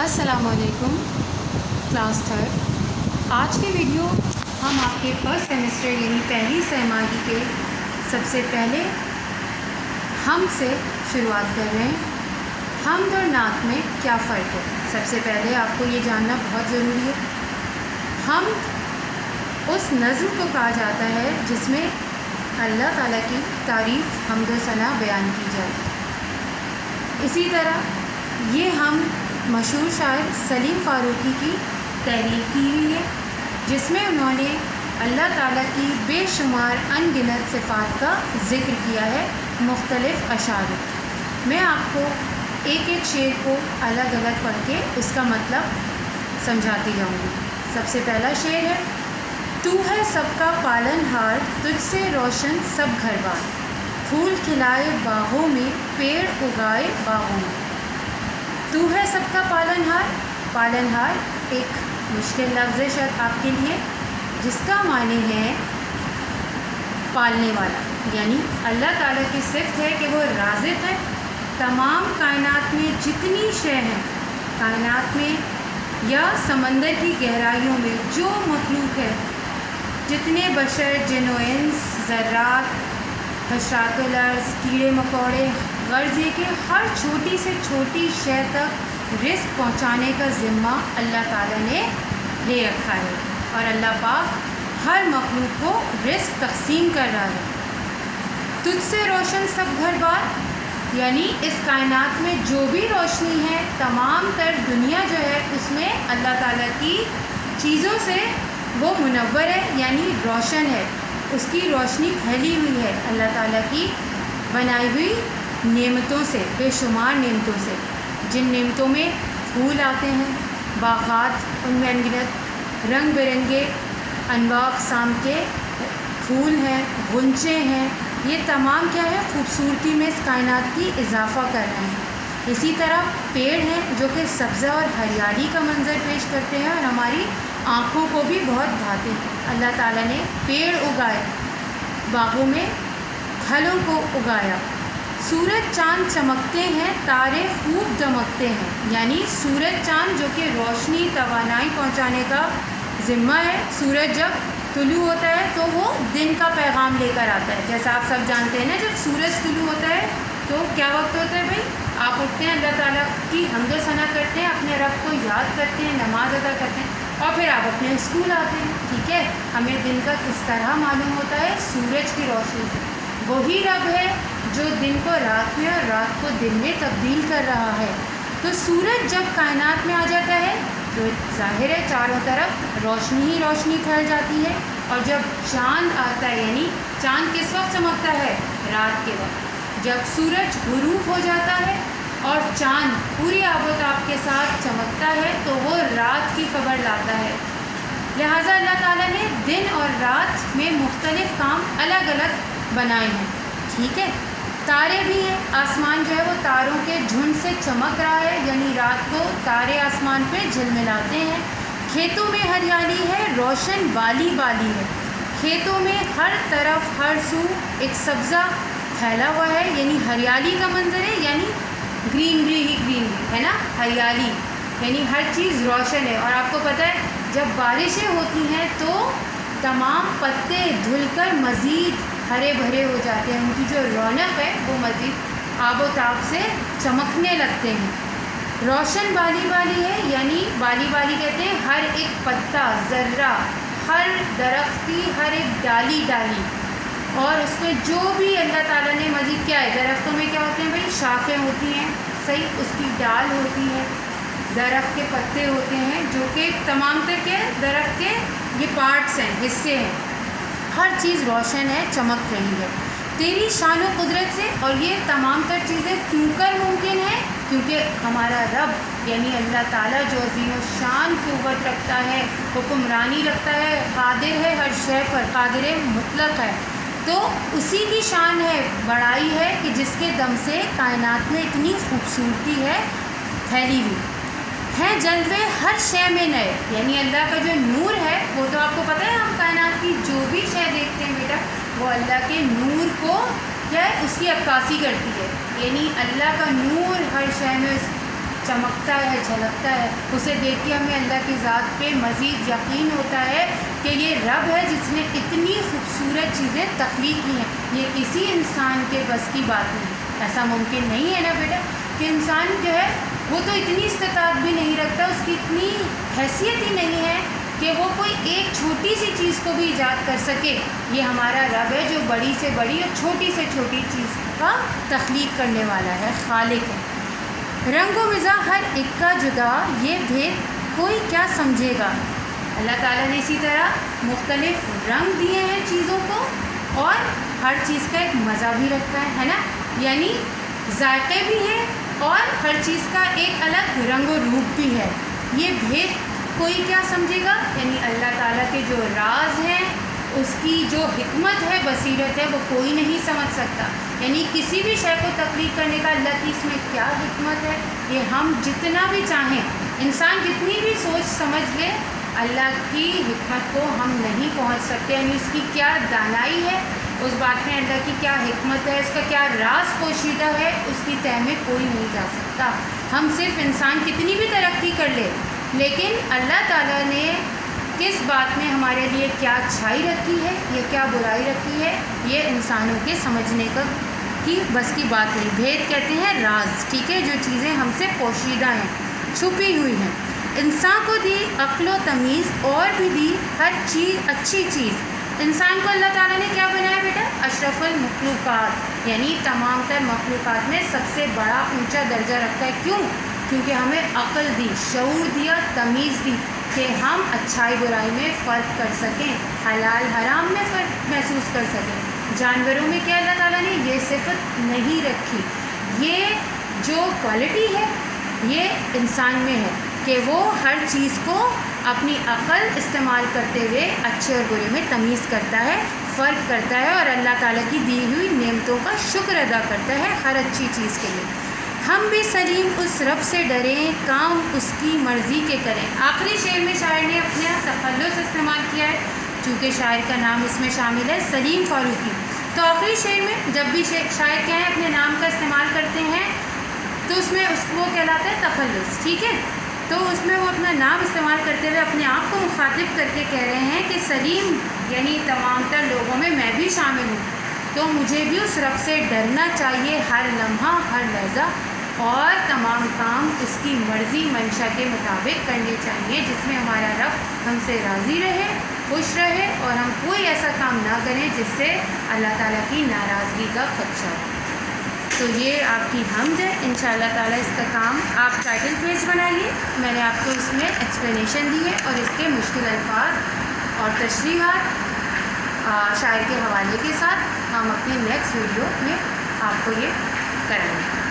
السلام علیکم class third. آج کے ویڈیو ہم آپ کے فرسٹ سیمسٹر یعنی پہلی سہ-ماہی کے سب سے پہلے ہم سے شروعات کر رہے ہیں۔ حمد اور نعت میں کیا فرق ہے؟ سب سے پہلے آپ کو یہ جاننا بہت ضروری ہے۔ حمد اس نظم کو کہا جاتا ہے جس میں اللہ تعالیٰ کی تعریف، حمد و ثنا بیان کی جائے۔ اسی طرح یہ ہم مشہور شاعر سلیم فاروقی کی تحریر کی ہوئی ہے، جس میں انہوں نے اللہ تعالیٰ کی بے شمار ان گنت صفات کا ذکر کیا ہے مختلف اشعار میں۔ میں آپ کو ایک ایک شعر کو الگ الگ پڑھ کے اس کا مطلب سمجھاتی جاؤں گی۔ سب سے پہلا شعر ہے: تو ہے سب کا پالن ہار، تجھ سے روشن سب گھر بار، پھول کھلائے باغوں میں، پیڑ اگائے باغوں میں۔ تو ہے سب کا پالن ہار ایک مشکل لفظ ہے شاید آپ کے لیے، جس کا معنی ہے پالنے والا، یعنی اللہ تعالیٰ کی صفت ہے کہ وہ رازق ہے۔ تمام کائنات میں جتنی شے ہیں، کائنات میں یا سمندر کی گہرائیوں میں جو مخلوق ہے، جتنے بشر، جن و انس، ذرات، حشرات الارض، کیڑے مکوڑے، غرض یہ کہ ہر چھوٹی سے چھوٹی شے تک رزق پہنچانے کا ذمہ اللہ تعالیٰ نے لے رکھا ہے، اور اللہ پاک ہر مخلوق کو رزق تقسیم کر رہا ہے۔ تجھ سے روشن سب گھر بار، یعنی اس کائنات میں جو بھی روشنی ہے، تمام تر دنیا جو ہے اس میں اللہ تعالیٰ کی چیزوں سے وہ منور ہے، یعنی روشن ہے، اس کی روشنی پھیلی ہوئی ہے اللہ تعالیٰ کی بنائی ہوئی نعمتوں سے، بے شمار نعمتوں سے، جن نعمتوں میں پھول آتے ہیں، باغات، ان میں ان گنت رنگ برنگے انواع اقسام کے پھول ہیں، غنچے ہیں، یہ تمام کیا ہے، خوبصورتی میں اس کائنات کی اضافہ کر رہے ہیں۔ اسی طرح پیڑ ہیں جو کہ سبزہ اور ہریالی کا منظر پیش کرتے ہیں اور ہماری آنکھوں کو بھی بہت بھاتے ہیں۔ اللہ تعالیٰ نے پیڑ اگائے، باغوں میں پھلوں کو اگایا۔ سورج چاند چمکتے ہیں، تارے خوب دمکتے ہیں، یعنی سورج چاند جو کہ روشنی، توانائی پہنچانے کا ذمہ ہے۔ سورج جب طلوع ہوتا ہے تو وہ دن کا پیغام لے کر آتا ہے، جیسا آپ سب جانتے ہیں نا، جب سورج طلوع ہوتا ہے تو کیا وقت ہوتا ہے بھائی؟ آپ اٹھتے ہیں، اللہ تعالیٰ کی حمد و ثنا کرتے ہیں، اپنے رب کو یاد کرتے ہیں، نماز ادا کرتے ہیں، اور پھر آپ اپنے اسکول آتے ہیں۔ ٹھیک ہے، ہمیں دن کا کس طرح معلوم ہوتا ہے؟ سورج کی روشنی سے۔ وہی رب ہے جو دن کو رات میں اور رات کو دن میں تبدیل کر رہا ہے۔ تو سورج جب کائنات میں آ جاتا ہے تو ظاہر ہے چاروں طرف روشنی ہی روشنی پھیل جاتی ہے، اور جب چاند آتا ہے، یعنی چاند کس وقت چمکتا ہے؟ رات کے وقت۔ جب سورج غروب ہو جاتا ہے اور چاند پوری آب و تاب کے ساتھ چمکتا ہے تو وہ رات کی خبر لاتا ہے۔ لہٰذا اللہ تعالیٰ نے دن اور رات میں مختلف کام الگ الگ بنائے ہیں۔ ٹھیک ہے، تارے بھی ہیں، آسمان جو ہے وہ تاروں کے جھنڈ سے چمک رہا ہے، یعنی رات کو تارے آسمان پہ جھلملاتے ہیں۔ کھیتوں میں ہریالی ہے، روشن بالی بالی ہے، کھیتوں میں ہر طرف ہر سو ایک سبزہ پھیلا ہوا ہے، یعنی ہریالی کا منظر ہے، یعنی گرینری ہی گرینری ہے نا، ہریالی یعنی ہر چیز روشن ہے۔ اور آپ کو پتہ ہے جب بارشیں ہوتی ہیں تو تمام پتے دھل کر مزید ہرے بھرے ہو جاتے ہیں، ان کی جو رونق ہے وہ مزید آب و تاب سے چمکنے لگتے ہیں۔ روشن بالی بالی ہے، یعنی بالی بالی کہتے ہیں ہر ایک پتا، ذرہ، ہر درخت کی ہر ایک ڈالی ڈالی، اور اس میں جو بھی اللہ تعالیٰ نے مزید کیا ہے، درختوں میں کیا ہوتے ہیں بھائی؟ شاخیں ہوتی ہیں، صحیح، اس کی ڈال ہوتی ہے، درخت کے پتے ہوتے ہیں، جو کہ تمام تر کے درخت کے یہ پارٹس ہیں، حصے ہیں، ہر چیز روشن ہے، چمک رہی ہے تیری شان و قدرت سے۔ اور یہ تمام تر چیزیں کیوں کر ممکن ہے؟ کیونکہ ہمارا رب یعنی اللہ تعالیٰ جو عظیم و شان قوت رکھتا ہے، حکمرانی رکھتا ہے، قادر ہے ہر شے پر، قادر مطلق ہے، تو اسی کی شان ہے، بڑائی ہے کہ جس کے دم سے کائنات میں اتنی خوبصورتی ہے پھیلی ہوئی ہے۔ جلوے ہر شے میں نئے، یعنی اللہ کا جو نور ہے وہ تو آپ کو پتہ ہے، ہم کائنات کی جو بھی شے دیکھتے ہیں بیٹا وہ اللہ کے نور کو کیا ہے، اس کی عکاسی کرتی ہے، یعنی اللہ کا نور ہر شے میں چمکتا ہے، جھلکتا ہے، اسے دیکھ کے ہمیں اللہ کی ذات پہ مزید یقین ہوتا ہے کہ یہ رب ہے جس نے اتنی خوبصورت چیزیں تخلیق کی ہیں. یہ کسی انسان کے بس کی بات نہیں. ایسا ممکن نہیں ہے نا بیٹا کہ انسان جو ہے وہ تو اتنی استطاعت بھی نہیں رکھتا، اس کی اتنی حیثیت ہی نہیں ہے کہ وہ کوئی ایک چھوٹی سی چیز کو بھی ایجاد کر سکے. یہ ہمارا رب ہے جو بڑی سے بڑی اور چھوٹی سے چھوٹی چیز کا تخلیق کرنے والا ہے، خالق ہے. رنگ و مزاج ہر ایک کا جدا، یہ بھید کوئی کیا سمجھے گا. اللہ تعالیٰ نے اسی طرح مختلف رنگ دیے ہیں چیزوں کو، اور ہر چیز کا ایک مزہ بھی رکھا ہے نا، یعنی ذائقے بھی ہیں اور ہر چیز کا ایک الگ رنگ و روپ بھی ہے. یہ بھید کوئی کیا سمجھے گا، یعنی اللہ تعالیٰ کے جو راز ہیں، اس کی جو حکمت ہے، بصیرت ہے، وہ کوئی نہیں سمجھ سکتا. یعنی کسی بھی شے کو تخلیق کرنے کا اللہ کی اس میں کیا حکمت ہے، یہ ہم جتنا بھی چاہیں، انسان جتنی بھی سوچ سمجھ لے، اللہ کی حکمت کو ہم نہیں پہنچ سکتے. یعنی اس کی کیا دانائی ہے، اس بات میں اللہ کی کیا حکمت ہے، اس کا کیا راز پوشیدہ ہے، اس کی تہ میں کوئی نہیں جا سکتا. ہم صرف انسان کتنی بھی ترقی کر لے، لیکن اللہ تعالیٰ نے کس بات میں ہمارے لیے کیا اچھائی رکھی ہے، یہ کیا برائی رکھی ہے، یہ انسانوں کے سمجھنے کی بس کی بات نہیں. بھید کہتے ہیں راز، ٹھیک ہے، جو چیزیں ہم سے پوشیدہ ہیں، چھپی ہوئی ہیں. انسان کو دی عقل و تمیز اور بھی دی ہر چیز اچھی چیز. انسان کو اللہ تعالیٰ نے کیا بنایا بیٹا، اشرف المخلوقات، یعنی تمام تر مخلوقات میں سب سے بڑا اونچا درجہ رکھتا ہے. کیوں؟ کیونکہ ہمیں عقل دی، شعور دیا، تمیز دی کہ ہم اچھائی برائی میں فرق کر سکیں، حلال حرام میں فرق محسوس کر سکیں. جانوروں میں کیا اللہ تعالیٰ نے یہ صفت نہیں رکھی. یہ جو کوالٹی ہے یہ انسان میں ہے کہ وہ ہر چیز کو اپنی عقل استعمال کرتے ہوئے اچھے اور برے میں تمیز کرتا ہے، فرق کرتا ہے، اور اللہ تعالیٰ کی دی ہوئی نعمتوں کا شکر ادا کرتا ہے ہر اچھی چیز کے لیے. ہم بھی سلیم اس رب سے ڈریں، کام اس کی مرضی کے کریں. آخری شعر میں شاعر نے اپنا تخلص استعمال کیا ہے، چونکہ شاعر کا نام اس میں شامل ہے سلیم فاروقی. تو آخری شعر میں جب بھی شاعر کیا ہے اپنے نام کا استعمال کرتے ہیں تو اس میں وہ کہلاتا ہے تخلص، ٹھیک ہے. تو اس میں وہ اپنا نام استعمال کرتے ہوئے اپنے آپ کو مخاطب کر کے کہہ رہے ہیں کہ سلیم یعنی تمام تر لوگوں میں بھی شامل ہوں، تو مجھے بھی اس رب سے ڈرنا چاہیے ہر لمحہ ہر لحظہ، اور تمام کام اس کی مرضی منشا کے مطابق کرنے چاہیے جس میں ہمارا رب ہم سے راضی رہے، خوش رہے، اور ہم کوئی ایسا کام نہ کریں جس سے اللہ تعالیٰ کی ناراضگی کا خدشہ ہو. تو یہ آپ کی حمد ہے. انشاءاللہ تعالیٰ اس کا کام آپ ٹائٹل پیج بنائیے. میں نے آپ کو اس میں ایکسپلینیشن دی ہے اور اس کے مشکل الفاظ اور تشریحات شاعر کے حوالے کے ساتھ ہم اپنی نیکسٹ ویڈیو میں آپ کو یہ کریں گے.